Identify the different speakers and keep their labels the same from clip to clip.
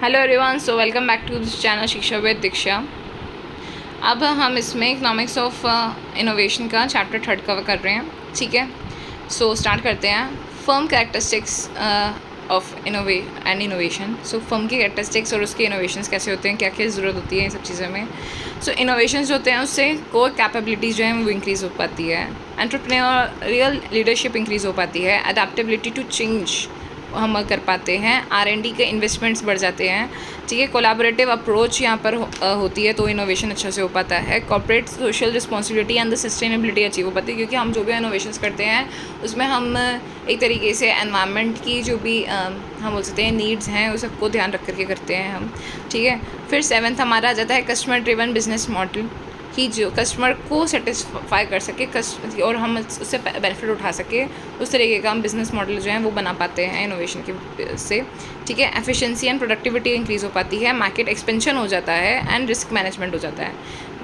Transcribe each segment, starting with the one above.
Speaker 1: Hello everyone, so welcome back to this channel Shiksha with Diksha. अब हम इसमें इकोनॉमिक्स ऑफ इनोवेशन का चैप्टर 3 कवर कर रहे हैं। ठीक है, सो स्टार्ट करते हैं। Firm characteristics of innovation. So firm की कैरेक्टरिस्टिक्स और उसके इनोवेशंस कैसे होते हैं, क्या क्या ज़रूरत होती है इन सब चीज़ों में। सो इनोवेशंस जो होते हैं उससे कोर कैपेबिलिटीज़ जो है वो इंक्रीज़ हो पाती है, एंटरप्रेन्योरियल लीडरशिप इंक्रीज़ हो पाती है, अडेप्टेबिलिटी टू चेंज हम कर पाते हैं, R&D के इन्वेस्टमेंट्स बढ़ जाते हैं। ठीक है, कोलैबोरेटिव अप्रोच यहाँ पर होती है तो इनोवेशन अच्छा से हो पाता है। Corporate social responsibility and the sustainability achieve हो पाती है, क्योंकि हम जो भी इनोवेशंस करते हैं उसमें हम एक तरीके से एनवायरनमेंट की जो भी हम बोल सकते हैं नीड्स हैं उस सबको ध्यान रख करके करते हैं हम। ठीक है, फिर 7th हमारा आ जाता है कस्टमर ड्रिवन बिजनेस मॉडल, कि जो कस्टमर को सेटिस्फाई कर सके और हम उससे बेनिफिट उठा सके, उस तरीके का हम बिज़नेस मॉडल जो है वो बना पाते हैं इनोवेशन की से। ठीक है, एफिशिएंसी एंड प्रोडक्टिविटी इंक्रीज़ हो पाती है, मार्केट एक्सपेंशन हो जाता है एंड रिस्क मैनेजमेंट हो जाता है।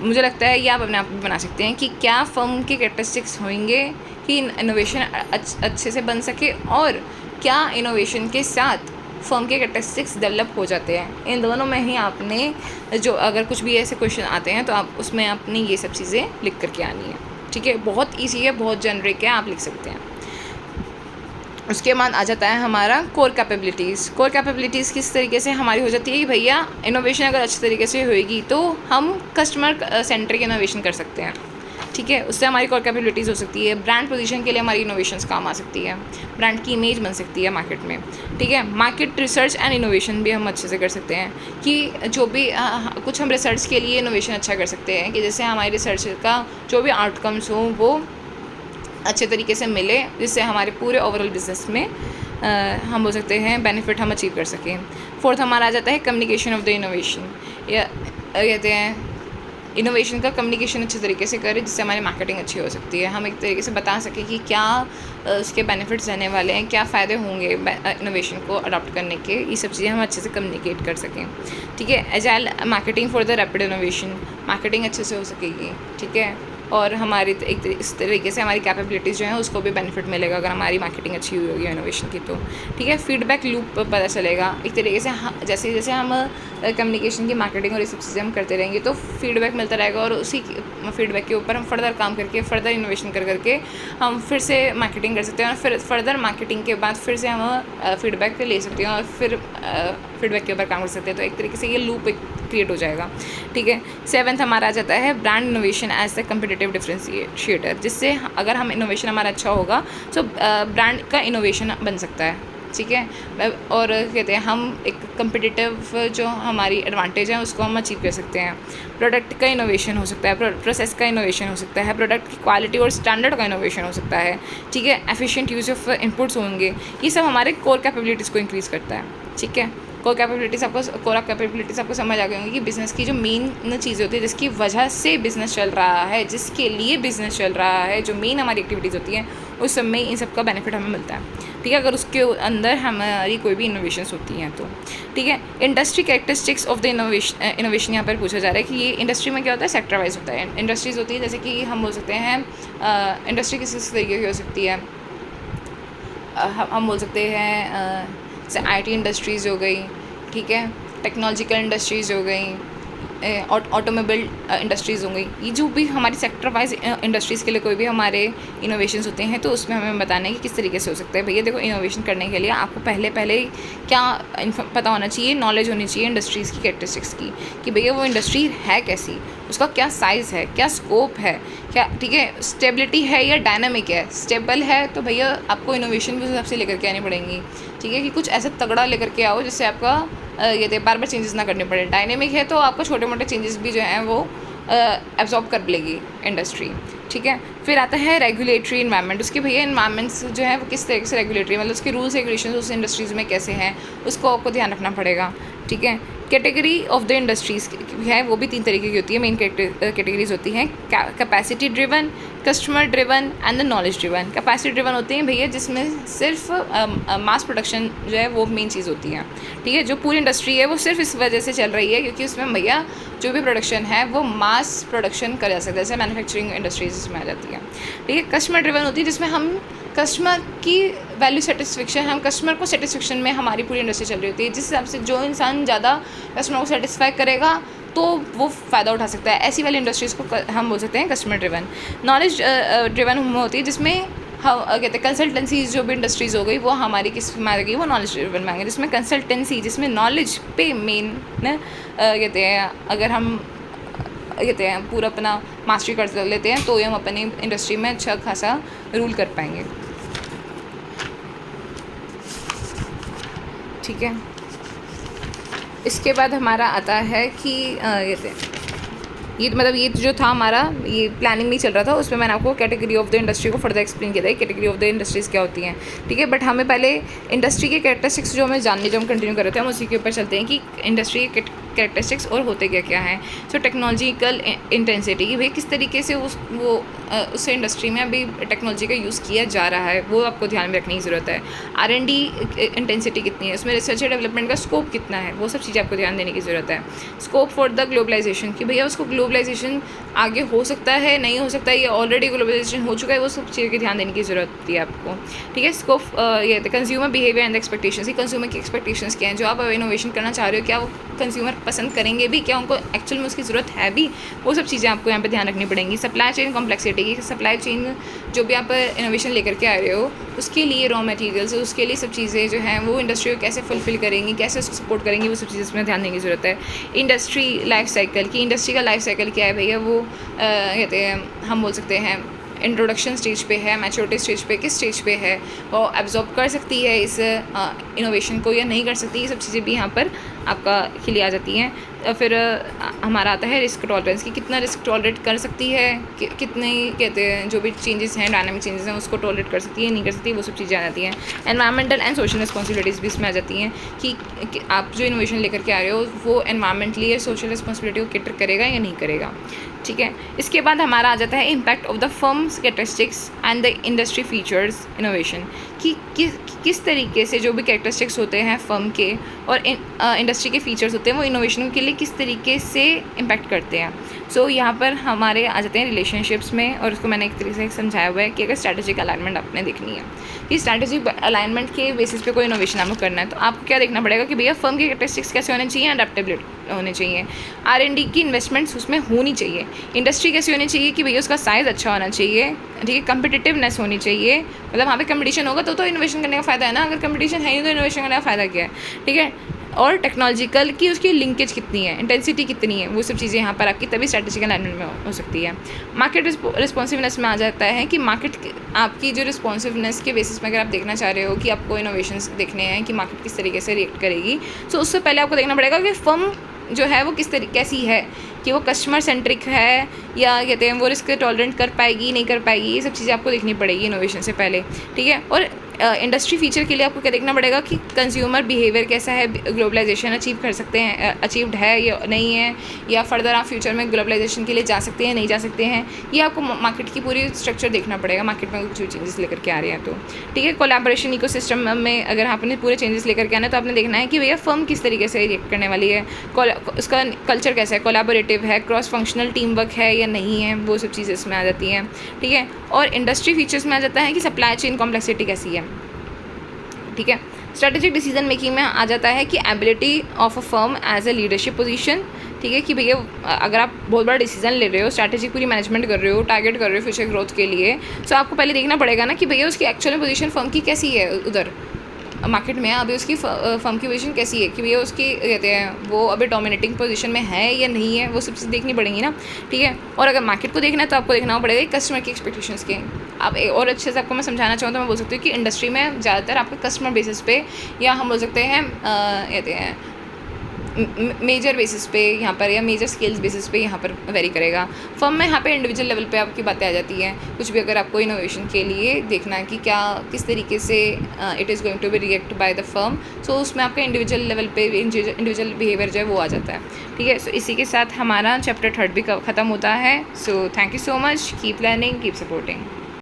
Speaker 1: मुझे लगता है ये आप अपने आप भी बना सकते हैं कि क्या फर्म के कैरेक्टरिस्टिक्स होंगे कि इनोवेशन अच्छे से बन सके, और क्या इनोवेशन के साथ फर्म के कैरेक्टरिस्टिक्स डेवलप हो जाते हैं। इन दोनों में ही आपने जो अगर कुछ भी ऐसे क्वेश्चन आते हैं तो आप उसमें आपने ये सब चीज़ें लिख करके आनी है। ठीक है, बहुत ईजी है, बहुत जेनरिक है, आप लिख सकते हैं। उसके बाद आ जाता है हमारा कोर कैपेबिलिटीज़। कोर कैपेबिलिटीज़ किस तरीके से हमारी हो जाती है कि भैया इनोवेशन अगर अच्छे तरीके से होएगी तो हम कस्टमर सेंट्रिक इनोवेशन कर सकते हैं। ठीक है, उससे हमारी कोर कैपेबिलिटीज़ हो सकती है। ब्रांड पोजीशन के लिए हमारी इनोवेशंस काम आ सकती है, ब्रांड की इमेज बन सकती है मार्केट में। ठीक है, मार्केट रिसर्च एंड इनोवेशन भी हम अच्छे से कर सकते हैं, कि जो भी कुछ हम रिसर्च के लिए इनोवेशन अच्छा कर सकते हैं, कि जैसे हमारी रिसर्च का जो भी आउटकम्स हो वो अच्छे तरीके से मिले, जिससे हमारे पूरे ओवरऑल बिजनेस में हम बोल सकते हैं बेनिफिट हम अचीव कर सकें। 4th हमारा आ जाता है कम्युनिकेशन ऑफ द इनोवेशन, या कहते हैं इनोवेशन का कम्युनिकेशन अच्छे तरीके से करें जिससे हमारी मार्केटिंग अच्छी हो सकती है। हम एक तरीके से बता सकें कि क्या उसके बेनिफिट्स रहने वाले हैं, क्या फ़ायदे होंगे इनोवेशन को अडॉप्ट करने के, ये सब चीज़ें हम अच्छे से कम्युनिकेट कर सकें। ठीक है, agile marketing for the rapid innovation, marketing अच्छे से हो सकेगी। ठीक है, और हमारी इस तरीके से हमारी कैपेबिलिटीज़ जो हैं उसको भी बेनिफिट मिलेगा अगर हमारी मार्केटिंग अच्छी हुई होगी इनोवेशन की तो। ठीक है, फीडबैक लूप पता चलेगा एक तरीके से। जैसे जैसे हम कम्युनिकेशन की मार्केटिंग और ये सब चीज़ें हम करते रहेंगे तो फीडबैक मिलता रहेगा, और उसी फीडबैक के ऊपर हम फर्दर काम करके फर्दर इनोवेशन कर करके हम फिर से मार्केटिंग कर सकते हैं, और फिर फर्दर मार्केटिंग के बाद फिर से हम फीडबैक ले सकते हैं और फिर फीडबैक के ऊपर काम कर सकते हैं। तो एक तरीके से ये लूप क्रिएट हो जाएगा। ठीक है, 7th हमारा आ जाता है brand innovation as the competitive differentiator, जिससे अगर हम इनोवेशन हमारा अच्छा होगा तो ब्रांड का इनोवेशन बन सकता है। ठीक है, और कहते हैं हम एक कम्पिटिटिव जो हमारी एडवांटेज है उसको हम अचीव कर सकते हैं। प्रोडक्ट का इनोवेशन हो सकता है, प्रोसेस का इनोवेशन हो सकता है, प्रोडक्ट की क्वालिटी और स्टैंडर्ड का इनोवेशन हो सकता है। ठीक है, एफिशिएंट यूज़ ऑफ इनपुट्स होंगे, ये सब हमारे कोर कैपेबिलिटीज़ को इंक्रीज़ करता है। ठीक है, कोर कैपेबिलिटीज़ आपको समझ आ गई होंगी कि बिज़नेस की जो मेन चीज़ें होती है जिसकी वजह से बिज़नेस चल रहा है, जिसके लिए बिज़नेस चल रहा है, जो मेन हमारी एक्टिविटीज़ होती हैं उस सब में इन सब का बेनिफिट हमें मिलता है। ठीक है, अगर उसके अंदर हमारी कोई भी इनोवेशंस होती हैं तो। ठीक है, industry characteristics of the innovation यहाँ पर पूछा जा रहा है कि ये इंडस्ट्री में क्या होता है, सेक्टर वाइज होता है। इंडस्ट्रीज़ होती है जैसे कि हम बोल सकते हैं इंडस्ट्री किस तरीके की हो सकती है, हम बोल सकते हैं जैसे IT इंडस्ट्रीज़ हो गई। ठीक है, टेक्नोलॉजिकल इंडस्ट्रीज़ हो गई, ऑटोमोबाइल इंडस्ट्रीज़ हो गई। ये जो भी हमारी सेक्टर वाइज इंडस्ट्रीज़ के लिए कोई भी हमारे इनोवेशंस होते हैं तो उसमें हमें बताना है कि किस तरीके से हो सकता है। भैया देखो, इनोवेशन करने के लिए आपको पहले क्या पता होना चाहिए, नॉलेज होनी चाहिए इंडस्ट्रीज़ की कैरेक्टरिस्टिक्स की, कि भैया वो इंडस्ट्री है कैसी, उसका क्या साइज़ है, क्या स्कोप है, क्या ठीक है स्टेबिलिटी है या डायनामिक है। स्टेबल है तो भैया आपको इनोवेशन भी उस हिसाब से लेकर के आनी पड़ेंगी। ठीक है, कि कुछ ऐसा तगड़ा लेकर के आओ जिससे आपका ये बार बार चेंजेस ना करने पड़े। डायनेमिक है तो आपको छोटे मोटे चेंजेस भी जो हैं वो एब्जॉर्ब कर लेगी इंडस्ट्री। ठीक है, फिर आता है रेगुलेटरी इन्वायरमेंट। उसके भैया इन्वायरमेंट्स जो है वो किस तरीके से रेगुलेटरी, मतलब उसके रूल्स रेगुलेशन उस इंडस्ट्रीज़ में कैसे हैं उसको आपको ध्यान रखना पड़ेगा। ठीक है, कैटेगरी ऑफ द इंडस्ट्रीज़ है वो भी 3 तरीके की होती है। मेन कैटेगरीज होती हैं capacity driven, customer driven and the knowledge driven. Capacity driven होते हैं भैया जिसमें सिर्फ मास प्रोडक्शन जो है वो मेन चीज़ होती है। ठीक है, जो पूरी इंडस्ट्री है वो सिर्फ इस वजह से चल रही है क्योंकि उसमें भैया जो भी प्रोडक्शन है वो मास प्रोडक्शन कर जा सकता है, जैसे मैन्युफैक्चरिंग इंडस्ट्रीज इसमें आ जाती है। ठीक है, कस्टमर ड्रिवन होती है जिसमें हम कस्टमर की वैल्यू सेटिस्फेक्शन, हम कस्टमर को सेटिस्फेक्शन में हमारी पूरी इंडस्ट्री चल रही होती है, जिस हिसाब से जो इंसान ज़्यादा कस्टमर को सेटिस्फाई करेगा तो वो फ़ायदा उठा सकता है। ऐसी वाली इंडस्ट्रीज़ को हम बोल सकते हैं कस्टमर ड्रिवन। नॉलेज ड्रिवन होती है, जिसमें हम कहते हैं कंसल्टेंसीज, जो भी इंडस्ट्रीज़ हो गई वो हमारी किस में आ गई, वो नॉलेज ड्रिवन में आ गई, जिसमें कंसल्टेंसी, जिसमें नॉलेज पे मेन कहते हैं, अगर हम कहते हैं पूरा अपना मास्टरी कर लेते हैं तो हम अपनी इंडस्ट्री में अच्छा खासा रूल कर पाएंगे। ठीक है, इसके बाद हमारा आता है कि ये मतलब ये जो था हमारा, ये प्लानिंग में चल रहा था, उसमें मैंने आपको कैटेगरी ऑफ द इंडस्ट्री को फर्दर एक्सप्लेन किया था, कैटेगरी ऑफ द इंडस्ट्रीज़ क्या होती हैं। ठीक है, बट हमें पहले इंडस्ट्री के कैरेक्टरिस्टिक्स जो हमें जानने, जो हम कंटिन्यू कर रहे थे, हम उसी के ऊपर चलते हैं कि इंडस्ट्री के कैरेक्टरिस्टिक्स और होते क्या क्या हैं। सो टेक्नोलॉजिकल इंटेंसिटी, कि भाई किस तरीके से उस इंडस्ट्री में अभी टेक्नोलॉजी का यूज़ किया जा रहा है, वो आपको ध्यान में रखने की ज़रूरत है। R&D इंटेंसिटी कितनी है, उसमें रिसर्च एंड डेवलपमेंट का स्कोप कितना है, वो सब चीज़ें आपको ध्यान देने की ज़रूरत है। स्कोप फॉर द ग्लोबलाइजेशन, कि भैया उसको ग्लोबलाइजेशन आगे हो सकता है, नहीं हो सकता है, ये ऑलरेडी ग्लोबलाइजेशन हो चुका है, वो सब चीज़ें की ध्यान देने की ज़रूरत होती है आपको। ठीक है, स्कोप ये consumer behaviour and expectations, consumer की एक्सपेक्टेशंस क्या हैं, जो आप इनोवेशन करना चाह रहे हो, क्या वो कंज्यूमर पसंद करेंगे भी, क्या उनको एक्चुअल में उसकी ज़रूरत है भी, वो सब चीज़ें आपको यहाँ पे ध्यान रखनी पड़ेंगी। सप्लाई चेन कॉम्प्लेक्सिटी, की सप्लाई चेन जो भी आप इनोवेशन लेकर के आ रहे हो, उसके लिए रॉ मटेरियल्स, उसके लिए सब चीज़ें जो हैं वो इंडस्ट्री को कैसे फुलफिल करेंगी, कैसे उसको सपोर्ट करेंगी, वो सब चीज़ें इसमें ध्यान देने की ज़रूरत है। इंडस्ट्री लाइफ साइकिल, की इंडस्ट्री का लाइफ साइकिल क्या है भैया, वो कहते हैं, हम बोल सकते हैं इंट्रोडक्शन स्टेज पे है, मैच्योरिटी स्टेज पे, किस स्टेज पे है, वो एब्जॉर्ब कर सकती है इस इनोवेशन को या नहीं कर सकती, ये सब चीज़ें भी यहाँ पर आपका खिली आ जाती हैं। फिर हमारा आता है रिस्क टॉलरेंस, की कितना रिस्क टॉलरेट कर सकती है, कितने कहते हैं जो भी चेंजेस हैं, डायनामिक चेंजेस हैं, उसको टॉलरेट कर सकती है, नहीं कर सकती, वो सब चीज़ें आ जाती हैं। एनवायरमेंटल एंड सोशल रिस्पॉन्सिबिलिटीज़ भी इसमें आ जाती हैं कि आप जो इनोवेशन लेकर के आ रहे हो वो एनवायरमेंटली या सोशल रिस्पॉन्सिबिलिटी को कैटर करेगा या नहीं करेगा। ठीक है, इसके बाद हमारा आ जाता है impact of the firms characteristics and the industry features innovation, कि किस तरीके से जो भी कैरेक्टरिस्टिक्स होते हैं फर्म के और इंडस्ट्री के फीचर्स होते हैं वो इनोवेशन के लिए किस तरीके से इम्पैक्ट करते हैं। सो यहाँ पर हमारे आ जाते हैं रिलेशनशिप्स में, और उसको मैंने एक तरीके से समझाया हुआ है कि अगर स्ट्रैटेजिक अलाइनमेंट आपने देखनी है, कि स्ट्रैटेजिक अलाइनमेंट के बेसिस पे कोई इनोवेशन आपको करना है, तो आपको क्या देखना पड़ेगा कि भैया फर्म के कैरेक्टरिस्टिक्स कैसे होने चाहिए, अडेप्टेबिलिटी होने चाहिए, R&D की इन्वेस्टमेंट्स उसमें होनी चाहिए, इंडस्ट्री कैसी होनी चाहिए कि भैया उसका साइज़ अच्छा होना चाहिए, ठीक है, कम्पिटिटिवनेस होनी चाहिए, मतलब वहाँ पे कंपटीशन होगा तो इन्वेशन करने का फ़ायदा है ना, अगर कंपटीशन है नहीं तो इन्वेशन करने का फ़ायदा क्या है। ठीक है, और टेक्नोलॉजिकल की उसकी लिंकेज कितनी है, इंटेंसिटी कितनी है, वो सब चीज़ें यहाँ पर आपकी तभी स्ट्रैटेजिक अलाइनमेंट में हो सकती है। मार्केट रिस्पॉन्सिवनेस में आ जाता है कि मार्केट आपकी जो रिस्पॉन्सिवनेस के बेसिस में अगर आप देखना चाह रहे हो कि आपको इनोवेशंस देखने हैं कि मार्केट किस तरीके से रिएक्ट करेगी, तो उससे पहले आपको देखना पड़ेगा कि फर्म जो है वो किस तरीके कैसी है, कि वो कस्टमर सेंट्रिक है या कहते हैं वो रिस्क टॉलरेंट कर पाएगी नहीं कर पाएगी, ये सब चीज़ें आपको देखनी पड़ेगी इनोवेशन से पहले। ठीक है, और इंडस्ट्री फीचर के लिए आपको क्या देखना पड़ेगा कि कंज्यूमर बिहेवियर कैसा है, ग्लोबलाइजेशन अचीव कर सकते हैं, अचीव्ड है या नहीं है, या फर्दर आप फ्यूचर में ग्लोबलाइजेशन के लिए जा सकते हैं नहीं जा सकते हैं, ये आपको मार्केट की पूरी स्ट्रक्चर देखना पड़ेगा, मार्केट में कुछ चेंजेस लेकर के आ रहे हैं तो। ठीक है, कोलैबोरेशन इकोसिस्टम में अगर आपने पूरे चेंजेस लेकर के आना है तो आपने देखना है कि भैया फर्म किस तरीके से रिएक्ट करने वाली है, उसका कल्चर कैसा है, कोलैबोरेटिव है, क्रॉस फंक्शनल टीम वर्क है या नहीं है, वो सब चीज़ें इसमें आ जाती हैं। ठीक है, और इंडस्ट्री फीचर्स में आ जाता है कि सप्लाई चेन कॉम्प्लेक्सिटी कैसी है। ठीक है, स्ट्रेटेजिक डिसीजन मेकिंग में आ जाता है कि ability of a firm as a leadership position. ठीक है, कि भैया अगर आप बहुत बड़ा डिसीजन ले रहे हो, स्ट्रैटेजी पूरी मैनेजमेंट कर रहे हो, टारगेट कर रहे हो फ्यूचर ग्रोथ के लिए, तो आपको पहले देखना पड़ेगा ना कि भैया उसकी एक्चुअल पोजीशन फर्म की कैसी है उधर मार्केट में, अभी उसकी फर्म की पोजीशन कैसी है, कि भैया उसकी कहते हैं वो अभी डोमिनेटिंग पोजीशन में है या नहीं है, वो सब चीज़ देखनी पड़ेंगी ना। ठीक है, और अगर मार्केट को देखना है तो आपको देखना पड़ेगा कस्टमर की एक्सपेक्टेशंस के। अब और अच्छे से आपको मैं समझाना चाहूँ तो मैं बोल सकती हूँ कि इंडस्ट्री में ज़्यादातर आपके कस्टमर बेसिस पे, या हम बोल सकते हैं कहते हैं मेजर बेसिस पे यहाँ पर, या मेजर स्केल्स बेसिस पे यहाँ पर वेरी करेगा। फर्म में यहाँ पे इंडिविजुअल लेवल पे आपकी बातें आ जाती हैं, कुछ भी अगर आपको इनोवेशन के लिए देखना है कि क्या किस तरीके से it is going to be react by the firm, so उसमें आपका इंडिविजुअल लेवल पे इंडिविजुअल बिहेवियर जो है वो आ जाता है। ठीक है, सो इसी के साथ हमारा चैप्टर 3 भी ख़त्म होता है। So thank you so much, keep learning, keep supporting.